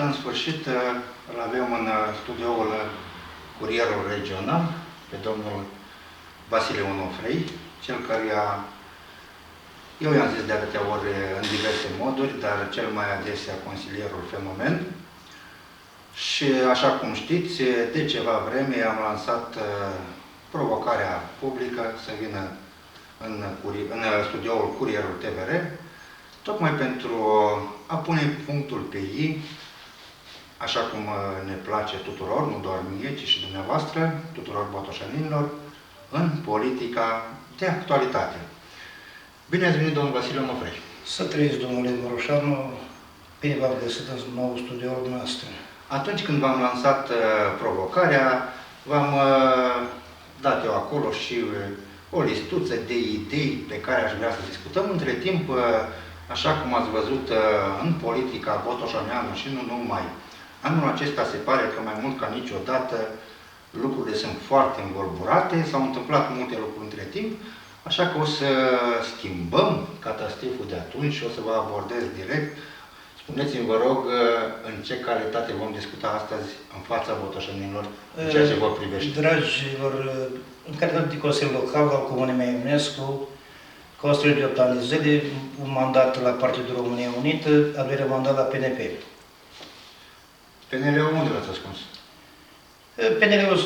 iată, în sfârșit, îl avem în studioul Curierul Regional, pe domnul Vasile Onofrei, cel căruia eu i-am zis de atâtea ori în diverse moduri, dar cel mai adesea consilierul fenomen. Și așa cum știți, de ceva vreme am lansat provocarea publică să vină în studioul Curierul TVR, tocmai pentru a pune punctul pe I, așa cum ne place tuturor, nu doar mie, ci și dumneavoastră, tuturor botoșaninilor, în politica de actualitate. Bine ați venit, domnul Vasile Onofrei. Să trăiți, domnule Moroșanu, bine v-am găsit în nou studioul noastră. Atunci când v-am lansat provocarea, v-am dat eu acolo și o listuță de idei pe care aș vrea să discutăm. Între timp, așa cum ați văzut în politica botoșaneană și nu numai, anul acesta se pare că mai mult ca niciodată lucrurile sunt foarte învolburate, s-au întâmplat multe lucruri între timp, așa că o să schimbăm catastroful de atunci și o să vă abordez direct. Spuneți-mi, vă rog, în ce calitate vom discuta astăzi în fața botoșenilor, în ceea ce vă privește. Dragilor, în calitate de Consiliu Local al Comunei Eminescu, Consiliul de 8 ani de zile, un mandat la Partidul România Unită, al doilea mandat la PNP. PNL-ul unde l-ați ascuns? PNL-ul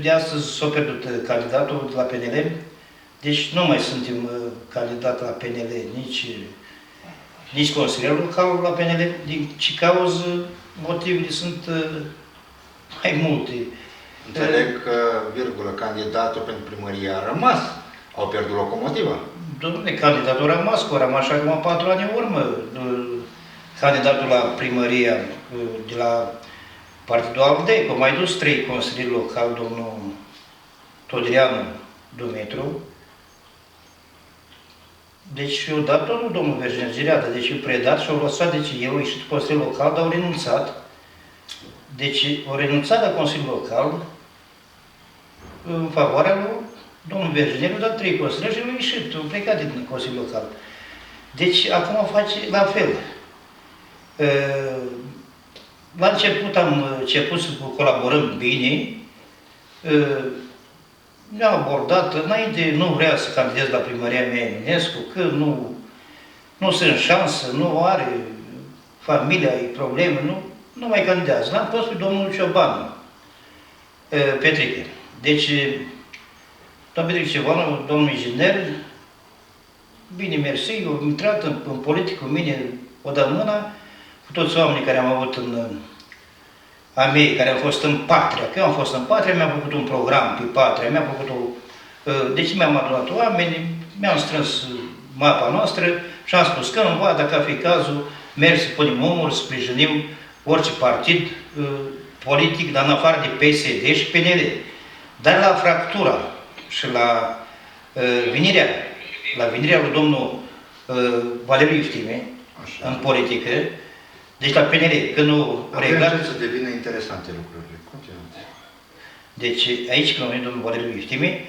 de astăzi s-a pierdut candidatul de la PNL, deci nu mai suntem candidat la PNL, nici consilier local la PNL, din ce cauză motivele sunt mai multe. Înțeleg că, virgulă, candidatul pentru primărie a rămas, au pierdut locomotiva. Domnule, candidatul a rămas, că a rămas acum 4 ani în urmă. Candidatul la primăria de la Partidul ALDE, că mai dus 3 consilieri locali, domnul Todrianu Dumitru. Deci eu dat tot domnul Virginia Gireadă, deci eu predat și au lăsat, deci el a ieșit Consiliul Local, dar au renunțat. Deci au renunțat la Consiliul Local în favoarea lui domnul Virginia, a dat 3 consilieri și au ieșit, au plecat din Consiliul Local. Deci acum face la fel. La început am început să colaborăm bine, ne-a abordat, înainte nu vrea să candidez la primăria mea Eminescu, că nu sunt șansă, nu are familia, e probleme, nu mai candidează. L-am pus pe domnul Ciobanu, Petriche. Deci, domnul Petriche Ciobanu, domnul inginer, bine, mersi, eu am intrat în politică cu mine, o dă mâna, cu toți oamenii care am avut a mei, care au fost în Patria. Că eu am fost în Patria, mi-am făcut un program pe Patria, mi-am făcut deci mi-am adunat oameni, mi-am strâns mapa noastră și am spus că nu va, dacă ar fi cazul, mergi să punem omul, să sprijinim orice partid politic, dar în afară de PSD și PNL. Dar la fractura și la venirea lui domnul Valeriu Iftime în politică, deci la PNL, când nu reglat... Avem să devină interesante lucrurile. Continuați. Deci aici, când a venit domnul Valeriu Iftime,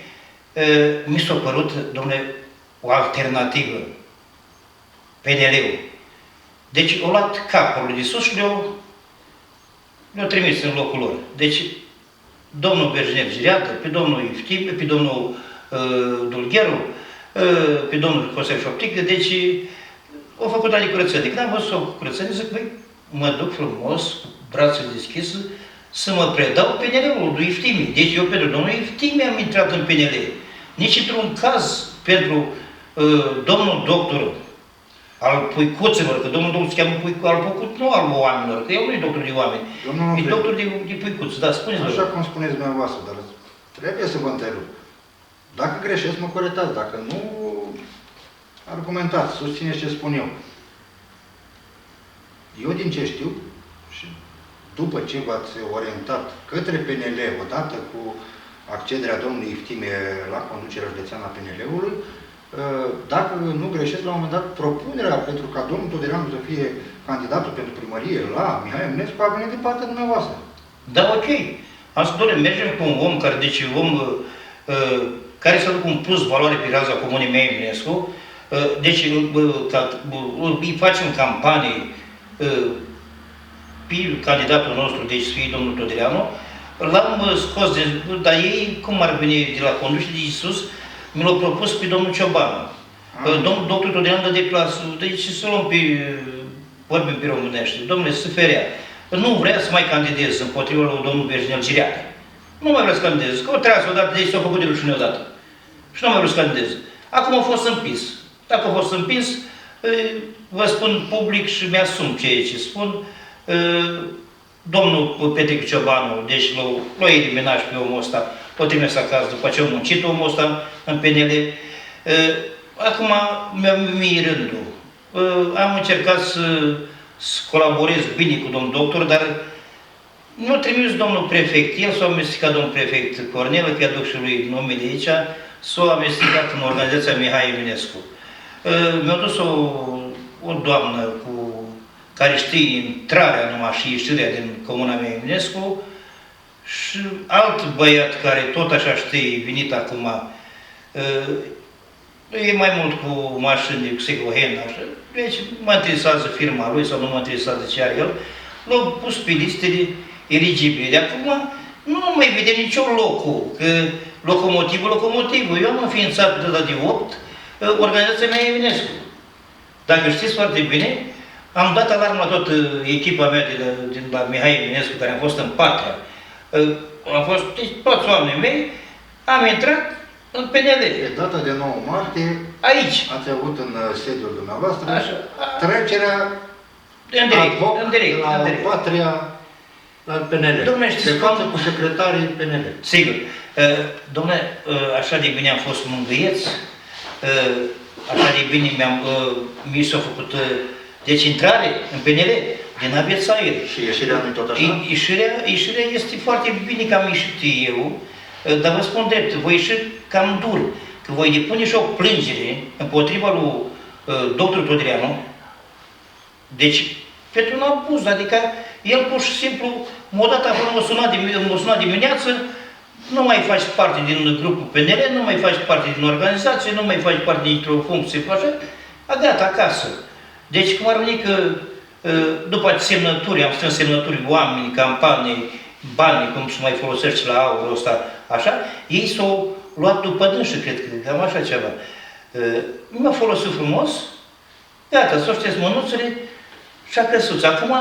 mi s-a părut, domnule, o alternativă. PNL-ul. Deci au luat capul de sus și le-au trimis în locul lor. Deci, domnul Virginia Gireadă, pe domnul Iftime, pe domnul Dulgheru, pe domnul Costel Șoptică, deci au făcut ale curățării. Când am văzut o curățărie, zic, băi, mă duc frumos, cu brațele deschise, să mă predau PNL-ul lui Iftime. Deci eu pentru domnul Iftime am intrat în PNL. Nici într-un caz pentru domnul doctor al puicuților, că domnul doctor se cheamă al puicuț, nu al oamenilor, că eu nu e doctor de oameni, e doctor de puicuț. Da, spuneți, așa cum spuneți dumneavoastră, dar trebuie să vă întrerup. Dacă greșesc, mă corectați, dacă nu, argumentați, susțineți ce spun eu. Eu din ce știu, și după ce v-ați orientat către PNL, odată cu accederea domnului Iftime la conducerea județeană a PNL-ului, dacă nu greșesc, la un moment dat, propunerea pentru ca domnul Todrianu să fie candidatul pentru primărie la Mihai Eminescu a venit de partea dumneavoastră. Da, ok. Am spus, doamne, mergem cu un om care, deci om care să aducă un plus valoare pe raza comunei Mihai Eminescu, deci îi facem campanii candidatul nostru, deci să fie domnul Todreanu, l-am scos dar ei, cum ar veni de la conducere de sus, mi l-au propus pe domnul Ciobanu. Domnul doctor Todreanu dă de plasă, deci să luăm pe, vorbim pe românește, domnule, să ferea. Nu vrea să mai candidez împotriva lui domnul Berginel Gireacă. Nu mai vrea să candidez, că o treasă odată, deci s-a făcut de rușine odată. Și nu mai vreau să candidez. Acum a fost împins. Dacă a fost împins, vă spun public și mi-asum ceea ce spun. Domnul Petricu Ciobanu, deci l-a eliminat și pe omul ăsta, l-a trimis acasă după ce a muncit omul ăsta în PNL. Acum mi-e rândul. Am încercat să colaborez bine cu domnul doctor, dar nu a trimis domnul prefect. El s-a amestecat domnul prefect Cornel, că i-a și lui numele aici, s-a amestecat în organizația Mihai Eminescu. Mi-a dus o doamnă care știe intrarea numai și ieșirea din comuna mea Eminescu și alt băiat care tot așa știe, venit acum, e mai mult cu mașini, cu second-hand, așa. Deci mă interesează firma lui sau nu mă interesează ce are el. L-au pus pe listele eligibile. De acum nu mai vede niciun locul, că locomotivul. Eu am înființat pe data de 8 organizația mea Eminescu. Dacă știți foarte bine, am dat alarmă la toată echipa mea din la Mihai Eminescu, care am fost în Patria. Am fost toți oamenii mei, am intrat în PNL. Pe data de 9 martie, aici ați avut în sediul dumneavoastră trecerea în direct, la Patria la PNL. Dom'le, știți față cu secretarii PNL. Sigur. Dom'le, așa de bine am fost mângâieți, așa de bine mi s-a făcut deci intrare în PNL din Abețair. Și ieșirea nu tot așa? Ieșirea este foarte bine că am ieșit eu, dar vă spun drept, voi ieși cam dur, că voi depune și o plângere împotriva lui doctor Todreanu, deci pentru un abuz, adică el pur și simplu m-a dat acolo, m-a sunat dimineață, nu mai faci parte din grupul PNL, nu mai faci parte din organizație, nu mai faci parte dintr-o funcție, așa, gata, acasă. Deci cum ar veni că după semnături, am strâns semnături, oameni, campanii, bani, cum se mai folosește la aurul ăsta, așa, ei s-au luat după dânsă, cred că, cam așa ceva. Mi-a folosit frumos, gata, s-au șters mânuțele și a crescut. Acum,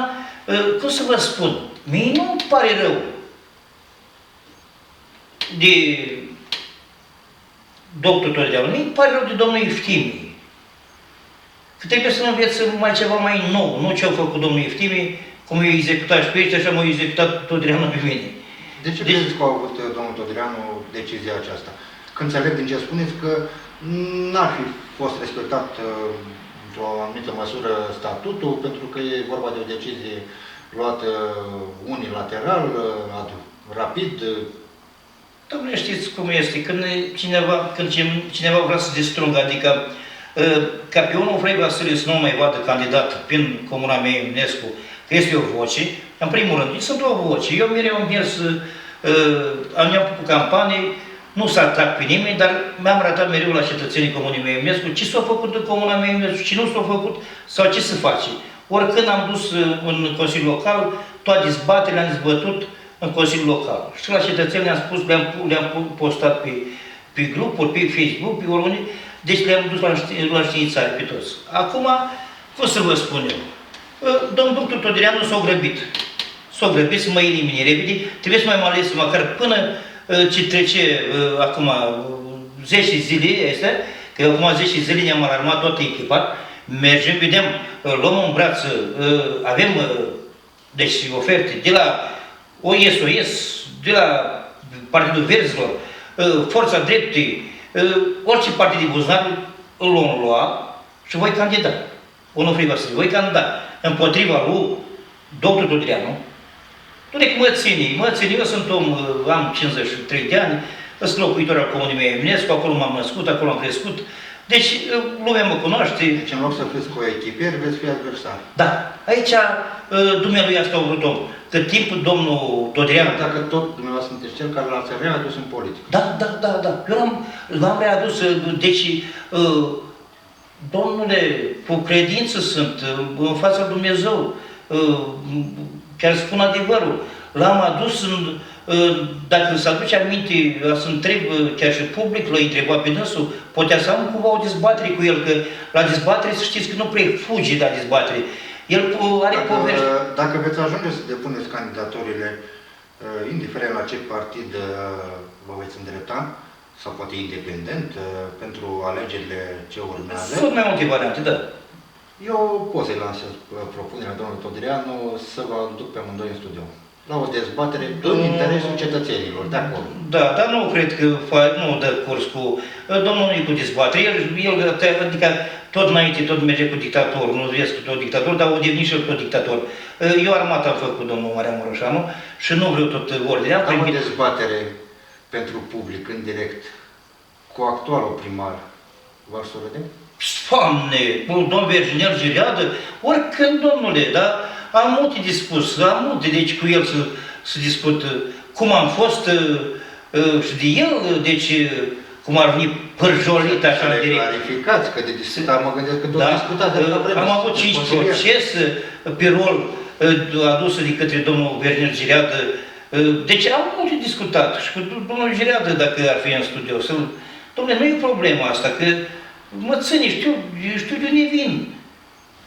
cum să vă spun, mie nu-mi pare rău de doctor Todreanu, mie-mi pare rău de domnul Iftimi. Că trebuie să învețe mai ceva mai nou, nu ce au făcut domnul Iftimi, cum i-a executat și pe ăștia, așa m-a executat Todreanu pe mine. De ce credeți că a avut domnul Todreanu decizia aceasta? Când înțeleg din ce spuneți că n-ar fi fost respectat într-o anumită măsură statutul, pentru că e vorba de o decizie luată unilateral, rapid. Dom'le, știți cum este, când cineva vrea să distrugă, adică ca pe unul Frei Vasile să nu mai vadă candidat prin comuna mea Eminescu, că este o voce, în primul rând, sunt o voce. Eu mereu am mers, am făcut campanii, nu s-a atac pe nimeni, dar mi-am arătat mereu la cetățenii comunii mea Eminescu ce s-a făcut în comuna mea Eminescu, ce nu s-a făcut sau ce se face. Oricând am dus în Consiliul Local, toate dezbaterile am dezbătut în Consiliul Local. Și la cetățeni le-am spus, le-am postat pe grupuri, pe Facebook, pe oriunde, deci le-am dus la științare pe toți. Acum, cum să vă spun eu? Domnul doctor Todreanu s-a grăbit. S-a grăbit să mă elimine repede. Trebuie să mai ales măcar până ce trece acum 10 zile, astea, că acum 10 zile ne-am alarmat toată echipa, mergem, vedem, luăm în braț, avem deci oferte de la OSOS, de la Partidul Verzilor, Forța Dreptei, orice partid de buzunar îl vom lua și voi candida. Onul Frei Vasile, voi candida împotriva lui doctor Todreanu. Nu că mă ține, eu sunt om, am 53 de ani, sunt locuitor al comunii mea Eminescu, acolo m-am născut, acolo am crescut. Deci lumea mă cunoaște. Deci în loc să fiți coechipieri, veți fi adversari. Da. Aici dumnealui asta a vrut om. Cât timp domnul Todreanu... Dacă tot dumneavoastră sunteți cel care l-ați readus în politică. Da. Eu l-am readus, deci, domnule, cu credință sunt, în fața lui Dumnezeu, chiar spun adevărul. L-am adus, dacă să aduce aminte, să întreb chiar și public, l-a întrebat pe dânsul, putea să am cumva o dezbatere cu el, că la dezbatere să știți că nu prea fuge la dezbatere. El are povești. Dacă veți ajunge să depuneți candidaturile, indiferent la ce partid vă veți îndrepta, sau poate independent, pentru alegerile ce urmează. Sunt mai multe variante, da. Eu pot să-i lansez propunerea domnului Todrianu să vă duc pe amândoi în studio. La o dezbatere în interesul cetățenilor, de acord. Da, dar nu cred că nu dă curs cu domnul nu cu dezbatere. El, adică tot înainte, tot merge cu dictator, nu vezi cu tot dictator, dar o deveni și el tot dictator. Eu armata am făcut domnul Marian Mureșanu și nu vreau tot ordinea. Am o dezbatere pentru public, în direct, cu actualul primar. V-aș să vedem? Doamne, cu domnul Virginel Gileadă, oricând, domnule, da? Am multe de spus, am multe, deci cu el să discut cum am fost și de el, deci cum ar veni pârjolit așa de direct. Clarificați, că de discutat, mă gândesc că tot discutat de la vreme. Am avut 5 procese pe rol aduse de către domnul Virginel Gileadă. Deci am multe discutat și cu domnul Gileadă, dacă ar fi în studio. Dom'le, nu e problema asta, că mă ține, știu de unde vin.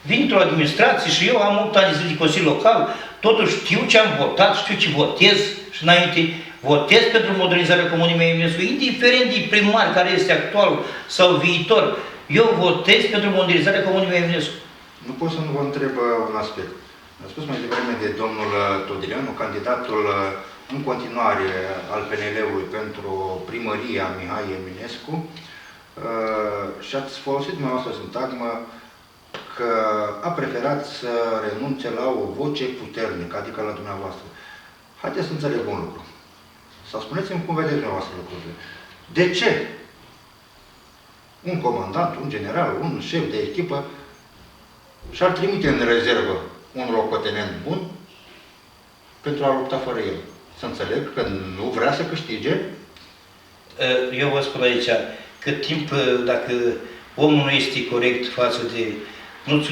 Vin într-o administrație și eu am 8 ani de zi de Consiliu Local, totuși știu ce am votat, știu ce votez și înainte votez pentru modernizarea Comunei mea Eminescu, indiferent de primar care este actual sau viitor, eu votez pentru modernizarea Comunei mea Eminescu. Nu pot să nu vă întreb un aspect. A spus mai devreme de domnul Todrianu, candidatul în continuare al PNL-ului pentru primăria Mihai Eminescu, și ați folosit dumneavoastră sintagmă că a preferat să renunțe la o voce puternică, adică la dumneavoastră. Haideți să înțeleg un lucru. Sau spuneți-mi cum vedeți dumneavoastră lucrurile. De ce un comandant, un general, un șef de echipă și-ar trimite în rezervă un locotenent bun pentru a lupta fără el? Să înțeleg că nu vrea să câștige? Eu vă spun aici, cât timp, dacă omul nu este corect față de nu-ți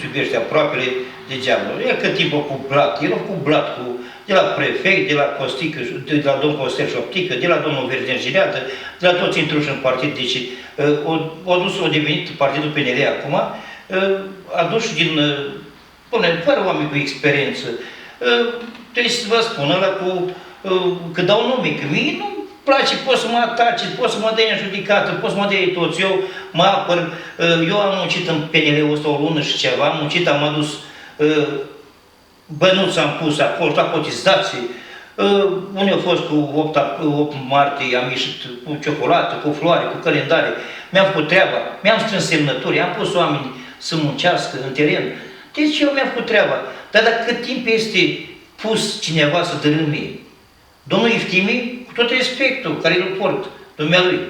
iubește aproapele degeaba. El cât timp a cuplat, el a cuplat de la prefect, de la Costică, de la domnul Costel Șoptică, de la domnul Virginel Gileadă, de la toți intruși în partid. Deci a devenit partidul PNL acum, a dus din, fără oameni cu experiență. Trebuie să vă spun, ăla că dau nume, că mie nu place, poți să mă ataci, poți să mă dai în judecată, poți să mă dai toți, eu mă apăr, eu am muncit în PNL-ul ăsta o lună și ceva, am muncit, am adus bănuți, am pus acolo, la cotizații, unde au fost cu 8 martie, am ieșit cu ciocolată, cu floare, cu calendare, mi-am făcut treaba, mi-am strâns semnături, am pus oameni să muncească în teren, deci eu mi-am făcut treaba, dar dacă cât timp este pus cineva să dărâme, domnul Iftimi, cu tot respectul care îl port, dumnealui,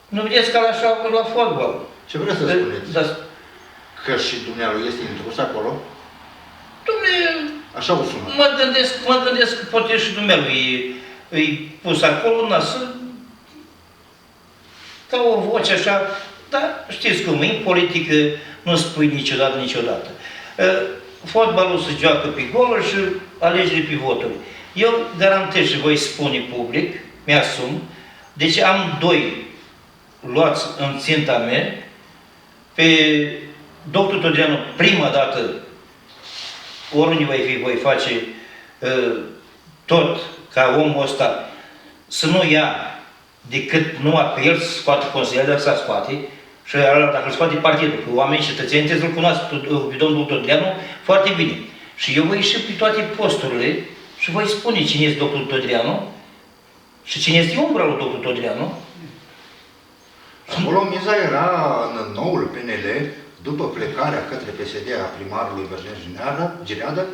nu vedeți că așa la fotbal. Ce vreți să spuneți? Da. Că și dumnealui este intrus acolo? Dom'le, așa o sună. Mă gândesc că poate și dumnealui îi pus acolo, ca o voce așa, dar știți cum, în politică nu spui niciodată. Fotbalul se joacă pe goluri și alegerile pe voturi. Eu garantez și voi spune public, mi-asum, deci am 2 luați în ținta mea, pe doctor Todrianu prima dată, oriunde voi face tot ca omul ăsta să nu ia decât numai pe el să scoate consiliul, dar să scoate, și dacă îl scoate partidul, că oamenii și cetățenii trebuie să-l cunoască pe domnul Todrianu foarte bine. Și eu voi ieși pe toate posturile și voi spune cine este doctorul Todrianu și cine este umbra lui doctorul Todrianu. Acolo miza era în noul PNL, după plecarea către PSD a primarului Virginel Gileadă,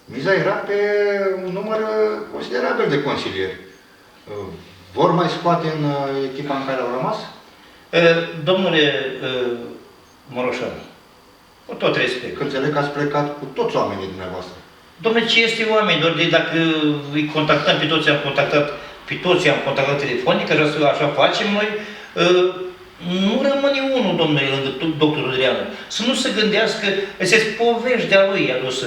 miza era pe un număr considerabil de consilieri. Vor mai scoate în echipa în care au rămas? Domnule Moroșanu, cu tot respect. Că înțeleg că ați plecat cu toți oamenii dumneavoastră. Domnule, ce este oameni? Doar de dacă îi contactăm pe toți, am contactat telefonic, așa facem noi. Nu rămâne unul, domnule, lângă doctorul Todrianu. Să nu se gândească, este povești de-a lui adusă.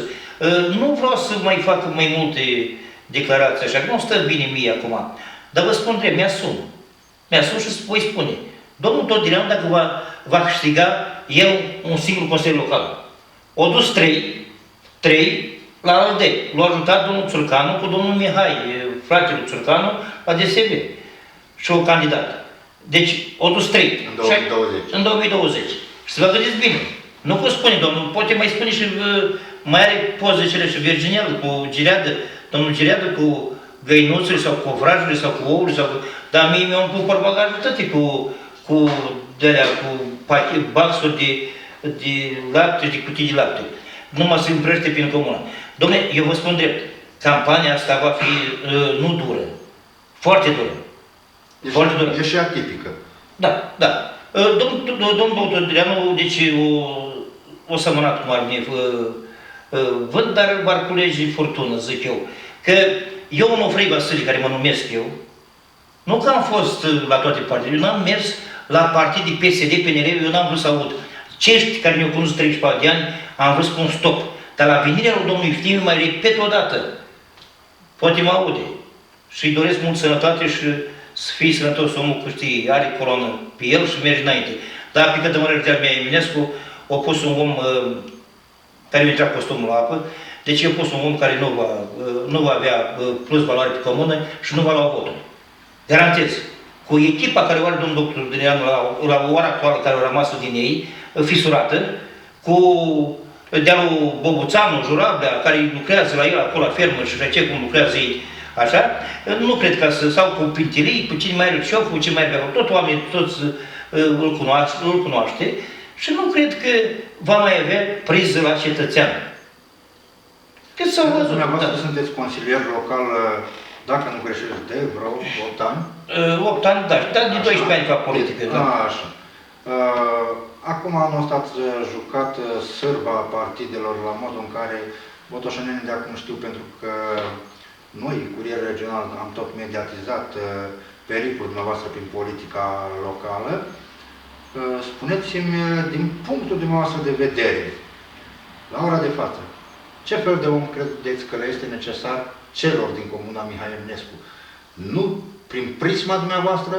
Nu vreau să mai fac mai multe declarații așa, că nu stă bine mie acum. Dar vă spun drept, mi-asum și voi spune. Domnul Todileanu, dacă va câștiga el un singur consiliu local. O dus trei la ALDE. L-a ajutat domnul Țurcanu cu domnul Mihai, fratele Țurcanu, la DSB. Și o candidat. Deci, o dus 3. În 2020. În 2020. Și să vă gândiți bine. Nu vă spune, domnul, poate mai spune și mai are pozele și Virginel cu Gireadă, domnul Gireadă cu găinuțele sau cu ovrajurile sau cu ouăle sau cu... Dar mie mi-au umplut portbagajul toate cu baxuri de lapte, de cutii de lapte. Numai se împrăște prin comună. Dom'le, eu vă spun drept, campania asta va fi nu dură, foarte dură. Foarte dură. E și atipică. Da, da. Domnul Todileanu, deci o sămânat cum ar veni, vând, dar v-ar culege furtună, zic eu. Că eu în Ofrei Vasile, care mă numesc eu, nu că am fost la toate partidele, eu n-am mers la partid de PSD, PNL, eu n-am vrut să aud. Cești care ne-au cunoscut 34 de ani, am vrut să spun stop. Dar la venirea lui domnului Iftimiu mai repet o dată. Poate mă aude. Și-i doresc mult sănătate și să fie sănătos omul, că știi, are coloană pe el și merge înainte. Dar pe Cătămără de-a Eminescu a pus un om care mi-a intrat costumul la apă, deci a pus un om care nu va avea plus valoare pe comună și nu va lua votul. Garantez. Cu echipa care o are domnul doctor Todileanu la ora actuală, care a rămas din ei, fisurată, cu de-alul Bobuțanu, Jurablea, care lucrează la el acolo la fermă și ce cum lucrează ei, așa, nu cred că sau cu Pintilii, cu cine mai are șoful, cine mai are tot oamenii, toți îl cunoaște și nu cred că va mai avea priză la cetățean. Cât s-au văzut? Dumneavoastră sunteți consilier local, dacă nu greșesc, de vreo 8 ani? 8 ani, da, dar de 12 ani fac politică. Da. Așa. Acum anul ăsta ați jucat sârba partidelor la modul în care botoșenenii de acum știu, pentru că noi, Curierul Regional, am tot mediatizat pericolul dumneavoastră prin politica locală. Spuneți-mi, din punctul dumneavoastră de vedere, la ora de față, ce fel de om credeți că le este necesar celor din comuna Mihai Eminescu? Nu prin prisma dumneavoastră,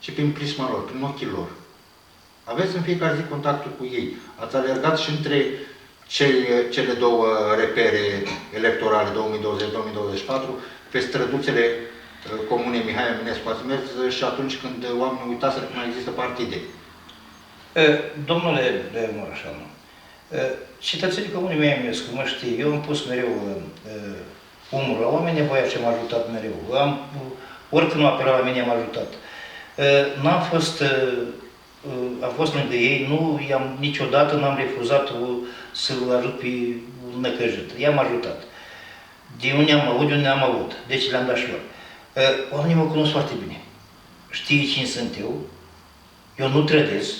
ci prin prisma lor, prin ochii lor. Aveți în fiecare zi contactul cu ei. Ați alergat și între cele două repere electorale, 2020-2024, pe străduțele comunei Mihai Eminescu. Ați mers și atunci când oamenii uitaseră că mai există partide. Domnule Mureșanu, cetățenii comunei Mihai Eminescu mă știe, eu am pus mereu umărul la oameni nevoia și am ajutat mereu. Oricând nu apela la mine, am ajutat. Am fost lângă ei, niciodată n-am refuzat să-l ajut pe un năcăjit. I-am ajutat. De unde am avut, de unde am avut. Deci le-am dat și lor. Oamenii mă cunosc foarte bine. Știi cine sunt eu nu trădez.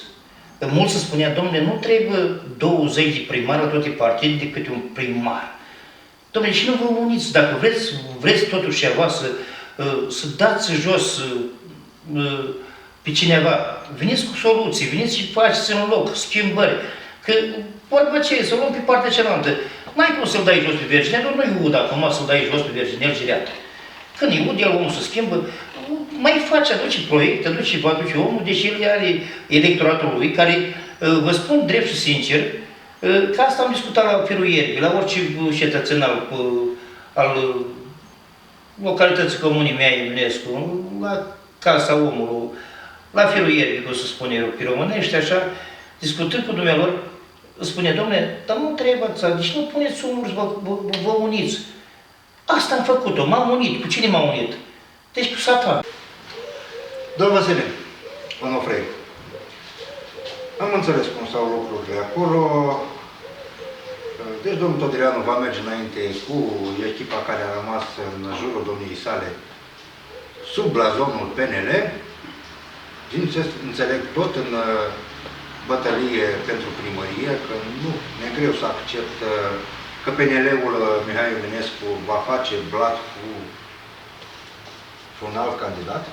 Mulți se spunea, domnule, nu trebuie 20 de primari la toate partide de câte un primar. Domnule, și nu vă uniți, dacă vreți totuși ceva să dați jos pe cineva, veniți cu soluții, veniți și faceți în loc schimbări. Că vorba ce e, să luăm pe partea cealaltă. N-ai cum să-l dai jos pe Virginel, nu-i ud acum să-l dai jos pe Virginel Gireată. Când e ud, el omul se schimbă, mai face, aduce proiecte, va aduce omul, deși el are electoratul lui, care, vă spun drept și sincer, că asta am discutat la firul ierbii, la orice cetățean al localității comunii Mihai Eminescu, la Casa Omului, la firul ierbii, cum se spune pe românește, așa, discutând cu dumnealor, spune, domnule, dar nu trebuie, deci nu puneți umuri, vă uniți. Asta am făcut-o, m-am unit. Cu cine m-am unit? Deci cu Satan. Domnul Vasile, Onofrei, am înțeles cum stau lucrurile acolo. Deci domnul Todileanu va merge înainte cu echipa care a rămas în jurul domniei sale sub blazonul PNL. Din ce înțeleg tot în bătălie pentru primărie, că nu mi-e greu să accept că PNL-ul Mihai Eminescu va face blat cu un alt candidat.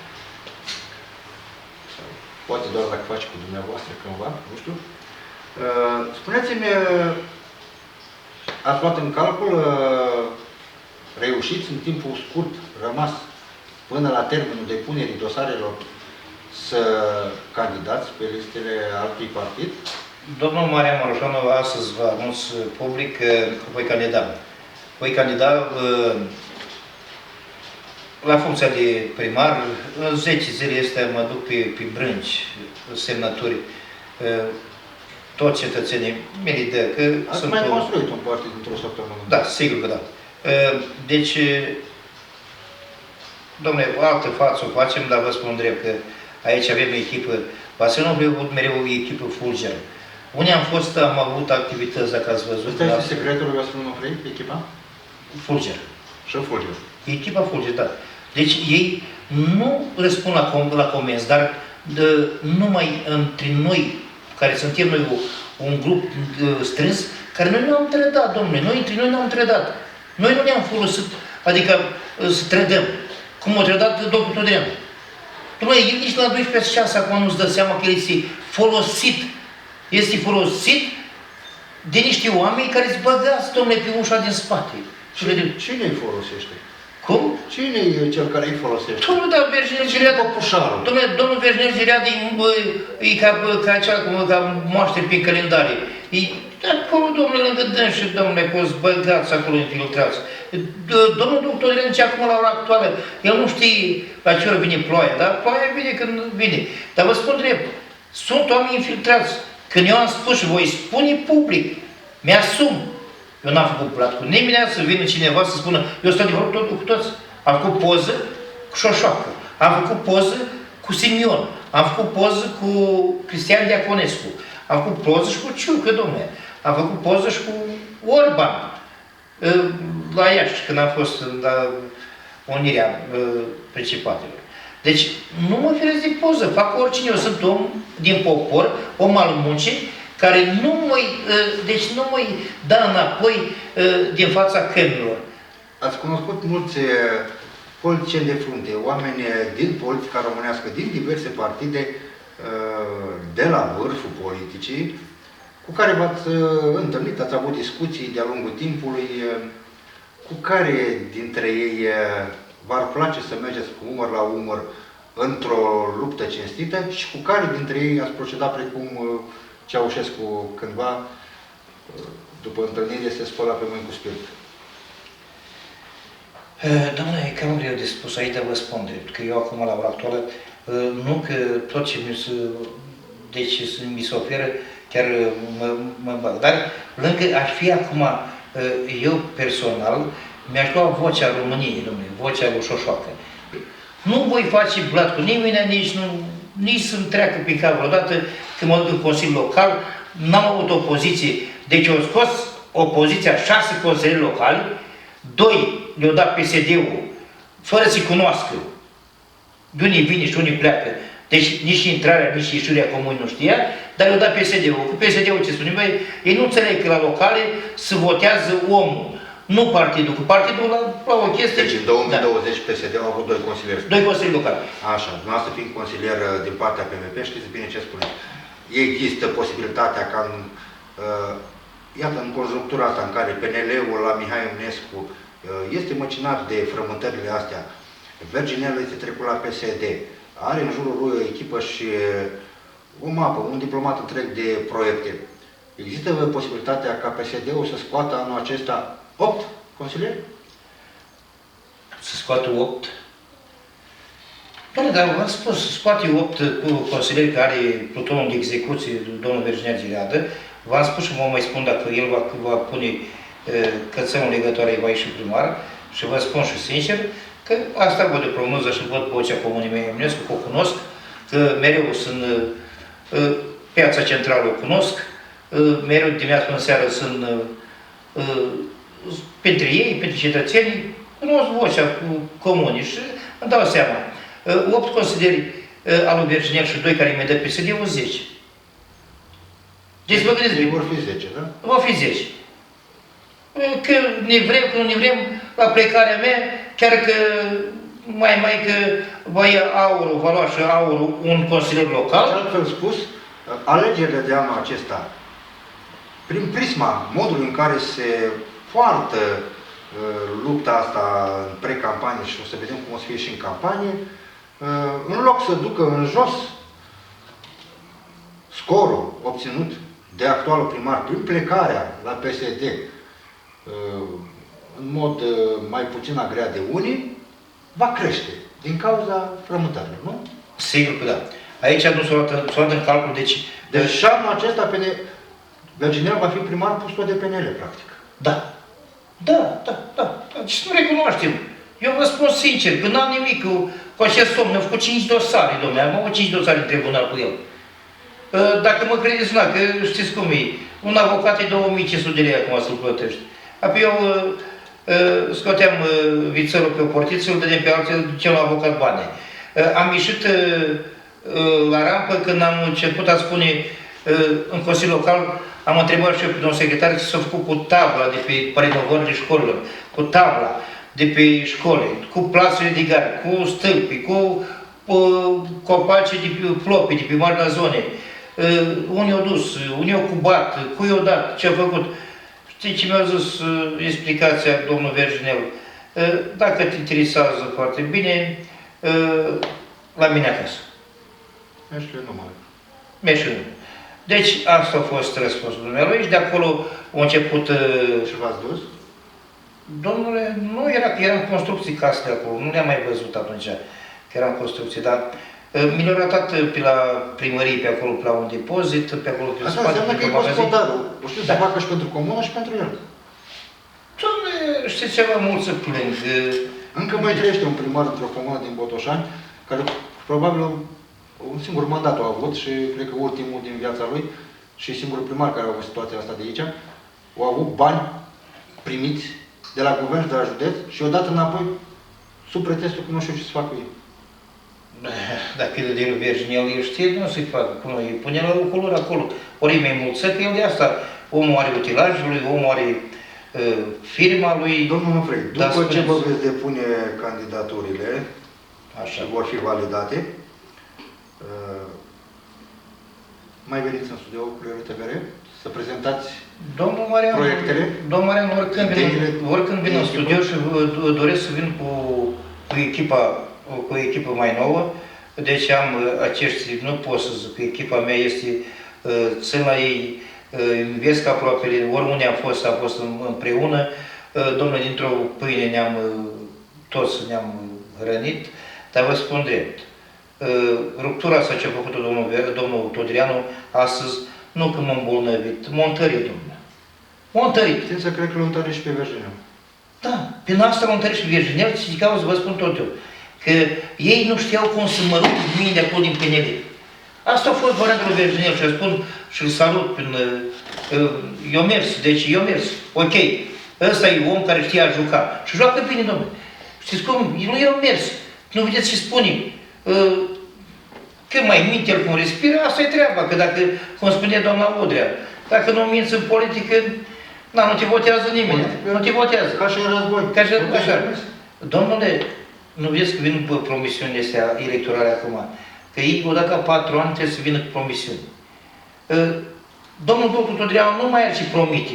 Sau poate doar dacă face cu dumneavoastră cândva, nu știu. Spuneți-mi, ați luat în calcul reușiți în timpul scurt rămas până la termenul depunerii dosarelor să candidați pe listele altui partid? Domnul Marian Marușanu astăzi vă anunț public că voi candida. Voi candida la funcția de primar. În 10 zile este mă duc pe brânci, semnături. Toți cetățenii merită că ați mai construit un partid într-o săptămână. Da, sigur că da. Deci, domnule, altă față o facem, dar vă spun drept că aici avem echipă. Vasilul nu avut mereu o echipă fulgeră. Unde am fost, am avut activități, dacă ați văzut. Ăsta este secretul lui Vasilul Nofrei, echipa? Fulger. Și Fulger. Echipa Fulger, da. Deci ei nu răspund la comenzi, dar numai între noi, care suntem noi un grup strâns, care noi nu am trădat, domnule, noi între noi nu am trădat. Noi nu ne-am folosit, adică să trădăm, cum o trădat domnul Tudreanu. Dom'le, el nici la 12 ceas acum nu-ți dă seama că el este folosit de niște oameni care îți băgați, domnule, pe ușa din spate. Cine îi folosește? Cum? Cine e cel care îi folosește? Domnul Verginel Gireadă. Domnul Verginel Gireadă e ca moaște pe calendarie. E acolo, domnule, lângă dânsi, domnule, că o-ți băgați acolo infiltrați. Domnul doctor Irenci, acum la ora actuală, el nu știe la ce oră vine ploaia, dar ploaia vine când vine. Dar vă spun drept, sunt oameni infiltrați. Când eu am spus și voi spune public, mi-asum. Eu n-am făcut plat cu nimeni, să vină cineva să spună, eu stau de vorbă cu toți. Am făcut poză cu Șoșoacă, am făcut poză cu Simion, am făcut poză cu Cristian Diaconescu, am făcut poză și cu Ciucă, domnule, am făcut poză și cu Orban, la Iași, când am fost la unirea Principatelor. Deci, nu mă feresc de poză, fac oricine, eu sunt om din popor, om al muncii, care deci nu mai dă înapoi din fața căminilor. Ați cunoscut mulți politicieni de frunte, oameni din politica românească, din diverse partide, de la vârful politicii, cu care v-ați întâlnit, ați avut discuții de-a lungul timpului, cu care dintre ei v-ar place să mergeți cu umăr la umăr într-o luptă cinstită și cu care dintre ei ați procedat precum Ceaușescu cândva, după întâlnire, se spăla pe mâini cu spirit? Domnule, e cam greu de spus aici, dar vă spun drept, că eu acum, la ora actuală, nu că tot ce mi se oferă, chiar mă bag. Dar, lângă, aș fi acum, eu personal, mi-aș lua vocea României, domnule, vocea lui Șoșoacă. Nu voi face blat cu nimeni, nici să-mi treacă pe cap vreodată când mă duc în Consiliul Local, n-am avut opoziție. Deci au scos opoziția 6 consilieri locali, 2 le-au dat PSD-ul, fără să-i cunoască. De unii vine și unii pleacă. Deci nici intrarea, nici ieșirea comunii nu știa, dar le-au dat PSD-ul. Cu PSD-ul ce spune? Băi, ei nu înțeleg că la locale se votează omul, nu partidul. Cu partidul la o chestie... Deci în 2020 PSD-ul a avut 2 consilieri. 2 consilieri locali. Așa, dumneavoastră fiind consilier din partea PMP, știți bine ce spuneți. Există posibilitatea ca în, iată, în conjunctura asta în care PNL-ul la Mihai Eminescu este măcinat de frământările astea, Verginel este trecut la PSD, are în jurul lui o echipă și o mapă, un diplomat întreg de proiecte. Există posibilitatea ca PSD-ul să scoată anul acesta 8 consilieri? Să scoată 8? Doamne, dar v-am spus, scoate 8 consilieri care are plutonul de execuție, domnul Verginel Gireadă. V-am spus și vă mai spun dacă el va pune cățănul legătoare, va ieși primar. Și vă spun și sincer că asta văd de prognoză și văd vocea comunii mei Eminescu, că o cunosc, că mereu sunt piața centrală o cunosc, mereu dimineața până seară sunt pentru ei, pentru cetățenii, cunosc vocea comunii și îmi dau seama. 8 consilieri al lui Verginel și 2 care mi-a dat PSD-ul, 10. Deci vă gândiți bine. Vor fi 10, da? Vor fi 10. Că ne vrem, că nu ne vrem, la plecarea mea, chiar că mai că va ia aurul, va lua și aurul un consilier local. Și altfel spus, alegerile de anul acesta, prin prisma modului în care se foarte lupta asta în pre-campanie și o să vedem cum o să fie și în campanie, în loc să ducă în jos scorul obținut de actualul primar prin plecarea la PSD în mod mai puțin agreat de unii, va crește din cauza frământărilor, nu? Sigur că da. Aici nu s-a luat în calcul, Deci și anul acesta Virginel va fi primar pus tot de PNL, practic. Da. Da. Deci nu recunoaștem. Eu vă spun sincer, că n-am nimic cu acest om. Mi-a făcut 5 dosare, domnule. Am avut 5 dosare în tribunal cu el. Dacă mă credeți, că știți cum e. Un avocat e 2500 de lei acum să-l plătești. Apoi eu scoteam vițelul pe o portiță, îl dădeam pe alții, îl duceam la avocat bani. Am ieșit la rampă când am început a spune în Consiliul Local, am întrebat și eu pe domnul secretar ce s-a făcut cu tabla de pe renovările școlilor, cu tabla de pe școli, cu plasele de gare, cu stâlpi, cu copaci de pe plopi, de pe marginea zonei. Unii au dus, unii au cubat, cui au dat, ce a făcut. Știi ce mi-a zis explicația domnul Virginel? Dacă te interesează foarte bine, la mine acasă. Mergi numai. Mergi. Deci asta a fost răspunsul dumnealui și de acolo a început... Și v-ați dus? Domnule, nu era că eram construcții casele acolo, nu le-am mai văzut atunci că eram construcții, dar mi le-au ratat pe la primărie, pe acolo, pe la un depozit, pe acolo, pe asta spate, înseamnă că e gospodarul. O știu să facă și pentru comună și pentru el. Doamne, știți ceva, mult să plâng. Încă mai trăiește un primar într-o comună din Botoșani, care probabil un singur mandat a avut și cred că ultimul din viața lui și singurul primar care a avut situația asta de aici, au avut bani primiți de la guvern și de la județ și o dat înapoi sub pretextul că nu știu ce să facă ei. Dacă e de Virginel, el știe, nu să-i facă. Cum îi pune la locul lor acolo. Ori e mai mulță că el de asta. Omul are utilajul lui, omul are firma lui. Domnul Nufrei, după ce vă veți depune candidaturile și vor fi validate, mai veniți în studio cu TVR să prezentați proiectele? Domnul Marian, oricând vin în studio și doresc să vin cu echipa mai nouă, deci am acești, nu pot să zic că echipa mea este, țin la ei, invesc aproape, oriunde am fost împreună, domnule, dintr-o pâine toți ne-am hrănit, dar vă spun drept, ruptura asta ce a făcut-o domnul Todrianu astăzi, nu că m-a îmbolnăvit, m-a întărit, domnule. M-a întărit. Știți să cred că l-a întărit și pe Virginel. Da, pe asta l-a întărit și pe Virginel, și să vă spun tot eu. Că ei nu știau cum să mă rup mine de acolo din PNL. Asta a fost varianta lui Virginel și îl spun și îl salut prin... eu mers, ok. Ăsta e om care știa juca. Și joacă bine, domnule. Știți cum? Eu mers. Nu vedeți ce spune? Când mai minte el cum respiră, asta e treaba. Că dacă, cum spune doamna Udrea, dacă nu minți în politică, nu te votează nimeni. Nu te votează. Ca și în război. Ca și așa. Domnule, nu vezi că vin promisiunile astea electorale acum? Că ei, odată la 4 ani, trebuie să vină cu promisiuni. Domnul doctor Todrianu nu mai are ce promite.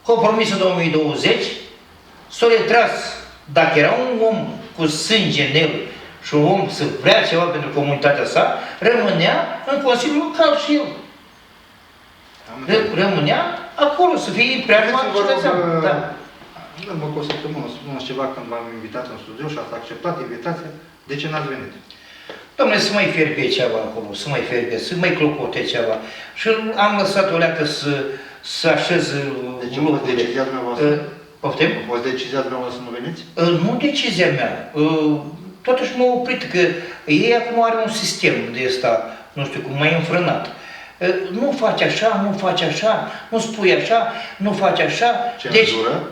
Că a promis în 2020, s-a retras, dacă era un om cu sânge în el și un om să vrea ceva pentru comunitatea sa, rămânea în Consiliul Local și el. Rămânea acolo, să fie preajma cetățean. Da. În urmă cu o săptămână, spuneți ceva când v-am invitat în studio și ați acceptat invitația, de ce n-ați venit? Dom'le, să mai fierbe ceva acolo, să mai clocote ceva. Și am lăsat o leacă să așez deci lucrurile. Deci decizia dumneavoastră? Poftim? A fost decizia dumneavoastră să nu veniți? Nu decizia mea. Totuși m-a oprit că ei acum are un sistem de ăsta, nu știu cum, mai înfrânat. Nu faci așa, nu faci așa, nu spui așa, nu faci așa. Cenzură?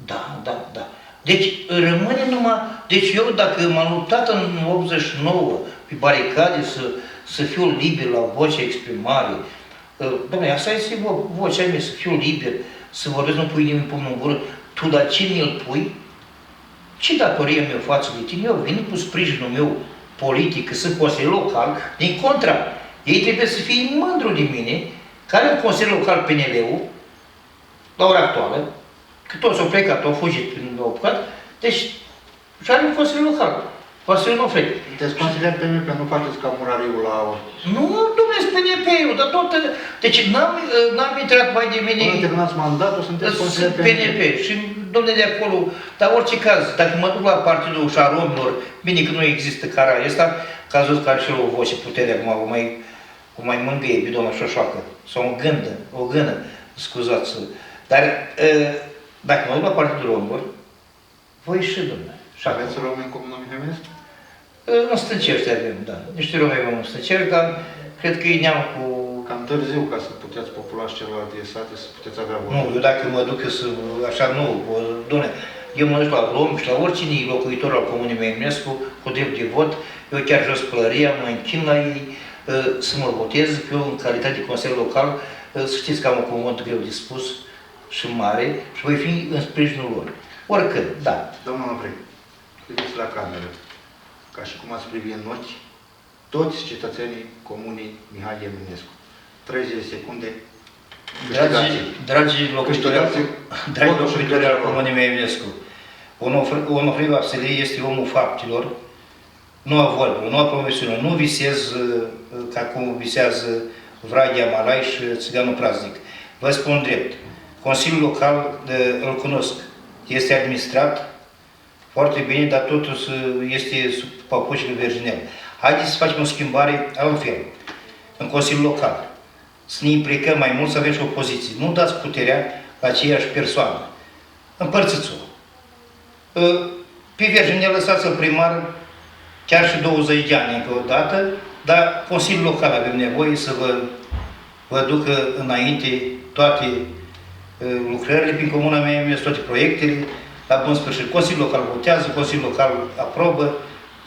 Da. Deci rămâne numai... Deci eu dacă m-am luptat în 89 pe baricade să fiu liber la vocea exprimare, dom'le, asta este vocea mea, să fiu liber, să vorbesc, nu pui nimeni pumnul în gură, tu dar ce mi-l pui? Ce datorie mi-o față de tine? Eu vin cu sprijinul meu politic, că sunt consilier local, din contra, ei trebuie să fie mândru de mine, care în consilier local PNL-ul, la ora actuală, că că toți au plecat, au fugit prin apucat, deci și are un consiliu local, Vasile Onofrei. Sunteți consilier PNP, nu faceți ca murariul la... Nu, domnule, PNP-ul, dar tot... Deci n-am intrat mai de mine... Nu terminați mandatul, sunteți consilier PNP. Și, domnule, de acolo, dar orice caz, dacă mă duc la partidul șaromilor, bine că nu există cara ăsta, că ați văzut că are și o voce putere acum, o mai mângâie pe doamna Șoșoacă, sau o gână, scuzați. Dar dacă mă duc la partidul romilor, voi și, domnule. Și aveți romi în Comuna Mihăinescu? În Stâncești avem, da. Niște romi avem în Stâncești, dar cred că e neam cu... Cam târziu ca să puteți popula și celelalte sate, să puteți avea voie. Nu, eu dacă mă duc să... așa, nu, doamne, eu mă duc la rom și la oricine locuitor al Comunei Mihăinescu, cu drept de vot, eu chiar jos pălăria, mă închin la ei, să mă votez, că eu, în calitate de consilier local, să știți că am un cuvânt greu de spus și mare și voi fi în sprijinul lor. Oricând, da. Domnul Onofrei, priviți la cameră, ca și cum ați privi în ochi toți cetățenii Comunei Mihai Eminescu. 30 de secunde. Dragi locuitori al Comunei Eminescu, Onofrei Vasile este omul faptelor, nu a vorbelor, nu a promisiunilor, nu visez ca cum visează Vraghea Malai și Țiganul Praznic. Vă spun drept, Consiliul Local îl cunosc, este administrat foarte bine, dar totuși este sub papucile Virginel. Haideți să facem o schimbare altfel, în Consiliul Local. Să ne implicăm mai mult, să avem și o poziție. Nu dați puterea la aceeași persoană. Împărțiți-o. Pe Virginel lăsați-l primar chiar și 20 de ani încă o dată, dar Consiliul Local avem nevoie să vă ducă înainte toate lucrările prin Comuna mea, toate proiectele, la bun sfârșit. Consiliul Local votează, Consiliul Local aprobă,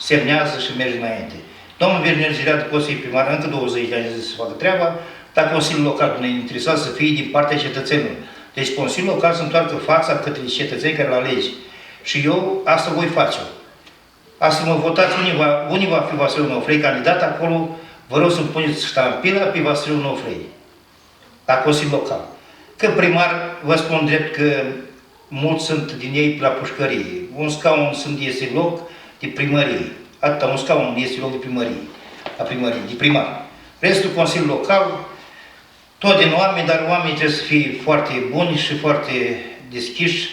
semnează și merge înainte. Domnul Virginel Gileadu poate să fie primar încă 20 de ani să facă treaba, dar Consiliul Local ne interesează să fie din partea cetățenilor. Deci Consiliul Local să întoarcă fața către cetățenii care îl alege. Și eu asta voi face. Asta mă votați, unii va fi Vasile Onofrei candidat acolo, vă rog să-mi puneți ștampila pe Vasile Onofrei, la Consiliul Local. Că primar, vă spun drept că mulți sunt din ei la pușcărie. Un scaun este loc de primărie. Atâta, un scaun este loc de primărie, de primar. Restul Consiliul Local, tot din oameni, dar oamenii trebuie să fie foarte buni și foarte deschiși,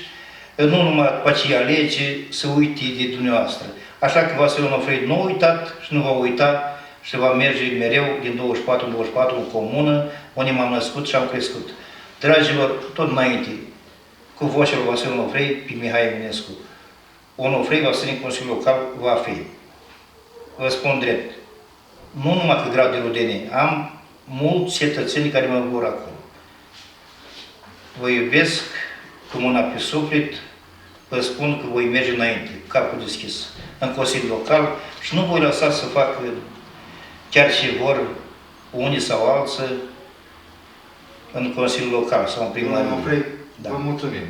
nu numai după aceea alege să uite de dumneavoastră. Așa că Vasile Onofrei nu a uitat și nu va uita și va merge mereu din 24 în 24 în comună, unde m-am născut și am crescut. Dragilor, tot înainte, cu vocea lui Vasile Onofrei, pe Mihai Eminescu. Onofrei Vasile în Consiliul Local va fi. Vă spun drept, nu numai că grad de rudenie, am mulți cetățeni care mă vor acolo. Vă iubesc cu mâna pe suflet, vă spun că voi merge înainte, capul deschis, în Consiliul Local și nu voi lăsa să facă chiar ce vor unii sau alții în Consiliul Local sau în primărie. Domnul Onofrei, vă mulțumim.